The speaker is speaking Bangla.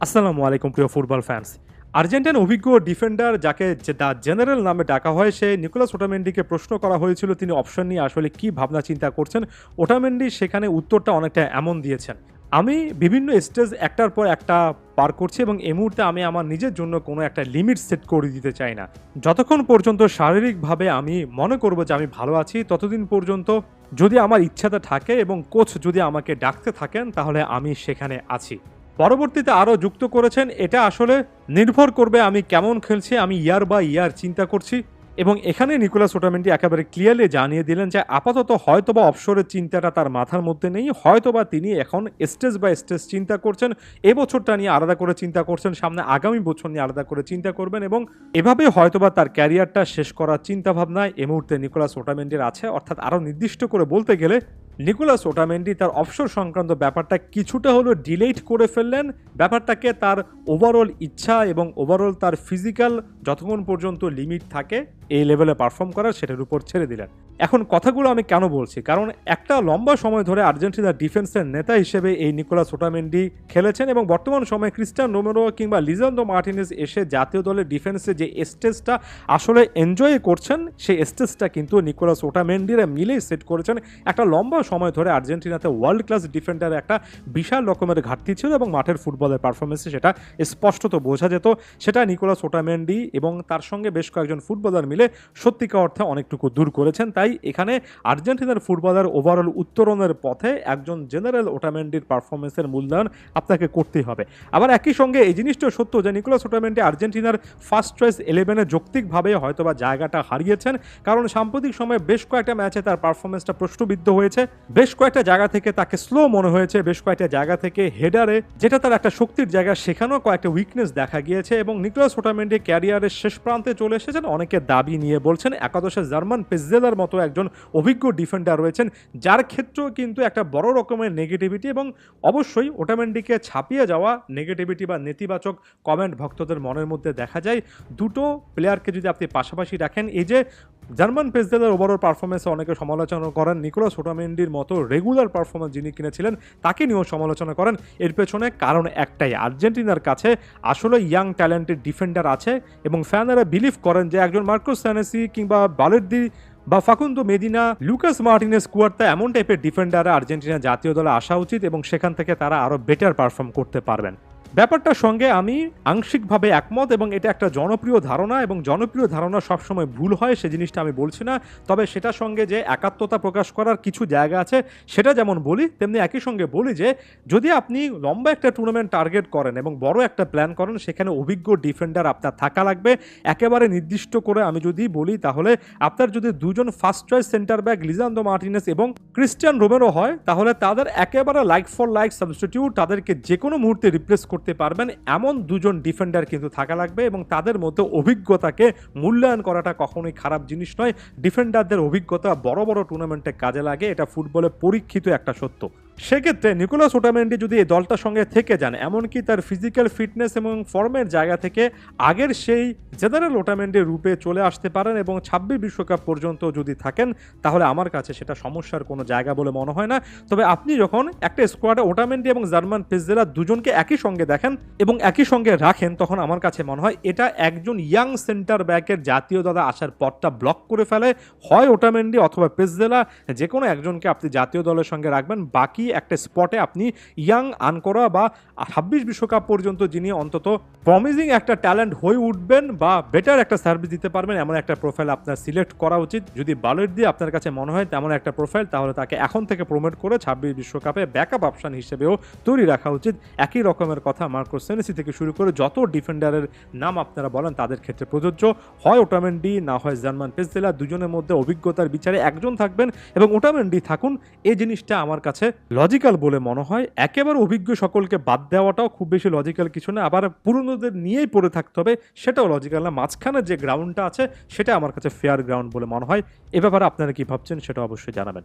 আসসালামু আলাইকুম প্রিয় ফুটবল ফ্যান্স। আর্জেন্টাইন অভিজ্ঞ ডিফেন্ডার যাকে দ্য জেনারেল নামে ডাকা হয়, সে নিকোলাস ওটামেন্ডিকে প্রশ্ন করা হয়েছিল তিনি অপশন নিয়ে আসলে কি ভাবনা চিন্তা করছেন। ওটামেন্ডি সেখানে উত্তরটা অনেকটা এমন দিয়েছেন: আমি বিভিন্ন স্টেজ একটার পর একটা পার করছি এবং এই মুহূর্তে আমি আমার নিজের জন্য কোনো একটা লিমিট সেট করে দিতে চাই না। যতক্ষণ পর্যন্ত শারীরিকভাবে আমি মনে করব যে আমি ভালো আছি, ততদিন পর্যন্ত যদি আমার ইচ্ছাটা থাকে এবং কোচ যদি আমাকে ডাকতে থাকেন, তাহলে আমি সেখানে আছি। পরবর্তীতে আরও যুক্ত করেছেন, এটা আসলে নির্ভর করবে আমি কেমন খেলছি, আমি ইয়ার বা ইয়ার চিন্তা করছি। এবং এখানে নিকোলাস ওটামেন্ডি একেবারে ক্লিয়ারলি জানিয়ে দিলেন যে আপাতত হয়তোবা অবসরের চিন্তাটা তার মাথার মধ্যে নেই, হয়তোবা তিনি এখন স্টেজ বাই স্টেজ চিন্তা করছেন, এবছরটা নিয়ে আলাদা করে চিন্তা করছেন, সামনে আগামী বছর নিয়ে আলাদা করে চিন্তা করবেন এবং এভাবে হয়তোবা তার ক্যারিয়ারটা শেষ করার চিন্তাভাবনায় এই মুহূর্তে নিকোলাস ওটামেন্ডির আছে। অর্থাৎ আরও নির্দিষ্ট করে বলতে গেলে নিকোলাস ওটামেন্ডি তার অবসর সংক্রান্ত ব্যাপারটা কিছুটা হলো ডিলেট করে ফেললেন, ব্যাপারটাকে তার ওভারঅল ইচ্ছা এবং ওভারঅল তার ফিজিক্যাল যতক্ষণ পর্যন্ত লিমিট থাকে এই লেভেলে পারফর্ম করার, সেটার উপর ছেড়ে দিলেন। এখন কথাগুলো আমি কেন বলছি, কারণ একটা লম্বা সময় ধরে আর্জেন্টিনার ডিফেন্সের নেতা হিসেবে এই নিকোলাস ওটামেন্ডি খেলেছেন এবং বর্তমান সময়ে ক্রিস্টিয়ানো রোমেরো কিংবা লিসান্দ্রো মার্টিনেজ এসে জাতীয় দলের ডিফেন্সে যে স্টেজটা আসলে এনজয় করছেন, সেই স্টেজটা কিন্তু নিকোলাস ওটামেন্ডিরা মিলেই সেট করেছেন। একটা লম্বা সময় ধরে আর্জেন্টিনাতে ওয়ার্ল্ড ক্লাস ডিফেন্ডারের একটা বিশাল রকমের ঘাটতি ছিল এবং মাঠের ফুটবলের পারফরমেন্সে সেটা স্পষ্টত বোঝা যেত। সেটা নিকোলাস ওটামেন্ডি এবং তার সঙ্গে বেশ কয়েকজন ফুটবলার মিলে সত্যিকার অর্থে অনেকটুকু দূর করেছেন। তাই এখানে আর্জেন্টিনার ফুটবলার ওভারঅল উত্তরণের পথে একজন জেনারেল ওটামেন্ডির পারফরমেন্সের মূল্যায়ন আপনাকে করতেই হবে। আবার একই সঙ্গে এই জিনিসটা সত্য যে নিকোলাস ওটামেন্ডি আর্জেন্টিনার ফার্স্ট চয়েস 11-এ যৌক্তিকভাবে হয়তোবা জায়গাটা হারিয়েছেন, কারণ সাম্প্রতিক সময়ে বেশ কয়েকটা ম্যাচে তার পারফরমেন্সটা প্রশ্নবিদ্ধ হয়েছে, বেশ কয়েকটা জায়গা থেকে তাকে স্লো মনে হয়েছে, বেশ কয়েকটা জায়গা থেকে হেডারে যেটা তার একটা শক্তির জায়গা সেখানেও কয়েকটা উইকনেস দেখা গিয়েছে এবং নিকোলাস ওটামেন্ডি ক্যারিয়ারের শেষ প্রান্তে চলে এসেছেন। অনেকে দাবি নিয়ে বলছেন একাদশে জার্মান পেজেলার মতো একজন অভিজ্ঞ ডিফেন্ডার রয়েছেন, যার ক্ষেত্রেও কিন্তু একটা বড় রকমের নেগেটিভিটি এবং অবশ্যই ওটামেন্ডিকে ছাপিয়ে যাওয়া নেগেটিভিটি বা নেতিবাচক কমেন্ট ভক্তদের মনের মধ্যে দেখা যায়। দুটো প্লেয়ারকে যদি আপনি পাশাপাশি রাখেন, এই যে জার্মান পেজেলার ওভারঅল পারফরমেন্সে অনেকে সমালোচনা করেন, নিকোলাস ওটামেন্ডির মতো রেগুলার পারফরমেন্স যিনি কিনেছিলেন তাকে নিয়েও সমালোচনা করেন। এর পেছনে কারণ একটাই, আর্জেন্টিনার কাছে আসলে ইয়াং ট্যালেন্টেড ডিফেন্ডার আছে এবং ফ্যানেরা বিলিভ করেন যে একজন মার্কোস সেনেসি কিংবা বালের্দি বা ফাকুন্দো মেদিনা, লুকাস মার্টিনেজ কুয়ার্তা এমন টাইপের ডিফেন্ডাররা আর্জেন্টিনা জাতীয় দলে আসা উচিত এবং সেখান থেকে তারা আরও বেটার পারফর্ম করতে পারবেন। ব্যাপারটার সঙ্গে আমি আংশিকভাবে একমত এবং এটা একটা জনপ্রিয় ধারণা এবং জনপ্রিয় ধারণা সবসময় ভুল হয়, সে জিনিসটা আমি বলছি না। তবে সেটার সঙ্গে যে একাত্মতা প্রকাশ করার কিছু জায়গা আছে সেটা যেমন বলি, তেমনি একই সঙ্গে বলি যে যদি আপনি লম্বা একটা টুর্নামেন্ট টার্গেট করেন এবং বড় একটা প্ল্যান করেন, সেখানে অভিজ্ঞ ডিফেন্ডার আপনার থাকা লাগবে। একেবারে নির্দিষ্ট করে আমি যদি বলি, তাহলে আপনার যদি দুজন first choice centre back Lisandro Martinez এবং ক্রিস্টিয়ান রোমেরো হয়, তাহলে তাদের একেবারে লাইক ফর লাইক সাবস্টিটিউট, তাদেরকে যে কোনো মুহূর্তে রিপ্লেস করতে পারবেন এমন দুজন ডিফেন্ডার কিন্তু থাকা লাগবে এবং তাদের মধ্যে অভিজ্ঞতাকে মূল্যায়ন করাটা কখনোই খারাপ জিনিস নয়। ডিফেন্ডারদের অভিজ্ঞতা বড় বড় টুর্নামেন্টে কাজে লাগে, এটা ফুটবলে পরীক্ষিত একটা সত্য। সেক্ষেত্রে নিকোলাস ওটামেন্ডি যদি এই দলটার সঙ্গে থেকে যান, এমনকি তার ফিজিক্যাল ফিটনেস এবং ফর্মের জায়গা থেকে আগের সেই জেনারেল ওটামেন্ডির রূপে চলে আসতে পারেন এবং 26 বিশ্বকাপ পর্যন্ত যদি থাকেন, তাহলে আমার কাছে সেটা সমস্যার কোনো জায়গা বলে মনে হয় না। তবে আপনি যখন একটা স্কোয়াডে ওটামেন্ডি এবং জার্মান পেজেলা দুজনকে একই সঙ্গে দেখেন এবং একই সঙ্গে রাখেন, তখন আমার কাছে মনে হয় এটা একজন ইয়াং সেন্টার ব্যাকের জাতীয় দলে আসার পথটা ব্লক করে ফেলে। হয় ওটামেন্ডি অথবা পেজেলা, যে কোনো একজনকে আপনি জাতীয় দলের সঙ্গে রাখবেন, বাকি একটা স্পটে আপনি ইয়াং আনকরা বা 26 বিশ্বকাপ পর্যন্ত যিনি অন্তত প্রমিজিং একটা ট্যালেন্ট হয়ে উঠবেন বা বেটার একটা সার্ভিস দিতে পারবেন, এমন একটা প্রোফাইল আপনার সিলেক্ট করা উচিত। যদি বালের্দি আপনার কাছে মনে হয় তেমন একটা প্রোফাইল, তাহলে তাকে এখন থেকে প্রমোট করে 26 বিশ্বকাপে ব্যাকআপ অপশন হিসেবেও তৈরি রাখা উচিত। একই রকমের কথা মার্কোস সেনেসি থেকে শুরু করে যত ডিফেন্ডারের নাম আপনারা বলেন তাদের ক্ষেত্রে প্রযোজ্য। হয় ওটামেন্ডি না হয় জার্মান পেজেলা, দুজনের মধ্যে অভিজ্ঞতার বিচারে একজন থাকবেন এবং ওটামেন্ডি থাকুন, এই জিনিসটা আমার কাছে লজিক্যাল বলে মনে হয়। একেবারে অভিজ্ঞ সকলকে বাদ দেওয়াটাও খুব বেশি লজিক্যাল কিছু না, আবার পুরনোদের নিয়েই পড়ে থাকতে হবে সেটাও লজিক্যাল না। মাঝখানে যে গ্রাউন্ডটা আছে সেটা আমার কাছে ফেয়ার গ্রাউন্ড বলে মনে হয়। এ ব্যাপারে আপনারা কি ভাবছেন সেটা অবশ্যই জানাবেন।